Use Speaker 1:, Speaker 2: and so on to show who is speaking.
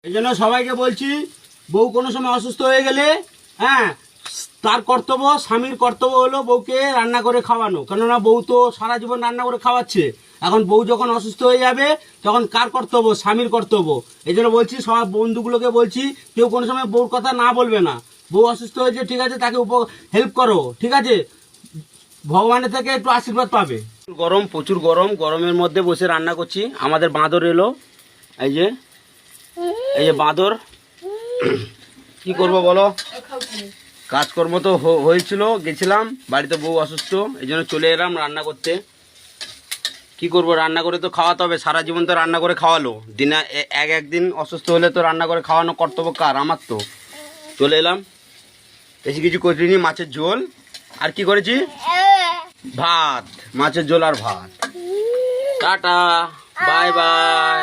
Speaker 1: এই জন্য সবাইকে বলছি, বউ কোনো সময় অসুস্থ হয়ে গেলে হ্যাঁ তার কর্তব্য, স্বামীর কর্তব্য হলো বউকে রান্না করে খাওয়ানো। কেননা বউ তো সারা জীবন রান্না করে খাওয়াচ্ছে, এখন বউ যখন অসুস্থ হয়ে যাবে তখন কার কর্তব্য? স্বামীর কর্তব্য। এই জন্য বলছি, সব বন্ধুগুলোকে বলছি, কেউ কোনো সময় বউর কথা না বলবে না। বউ অসুস্থ হয়েছে, ঠিক আছে, তাকে হেল্প করো, ঠিক আছে, ভগবানের থেকে একটু আশীর্বাদ পাবে। গরম, প্রচুর গরম, গরমের মধ্যে বসে রান্না করছি। আমাদের বাঁদর এলো, এই যে বাঁদর। কি করব বলো, কাজকর্ম তো হয়েছিল, গেছিলাম বাড়িতে, বউ অসুস্থ, এই জন্য চলে এলাম রান্না করতে। কি করব, রান্না করে তো খাওয়াতে হবে, সারা জীবন তো রান্না করে খাওয়ালো, দিনে একদিন অসুস্থ হলে তো রান্না করে খাওয়ানো কর্তব্য কার? আমার তো। চলে এলাম, বেশি কিছু করিনি, মাছের ঝোল আর কি করেছি, ভাত, মাছের ঝোল আর ভাত। Tata, bye bye.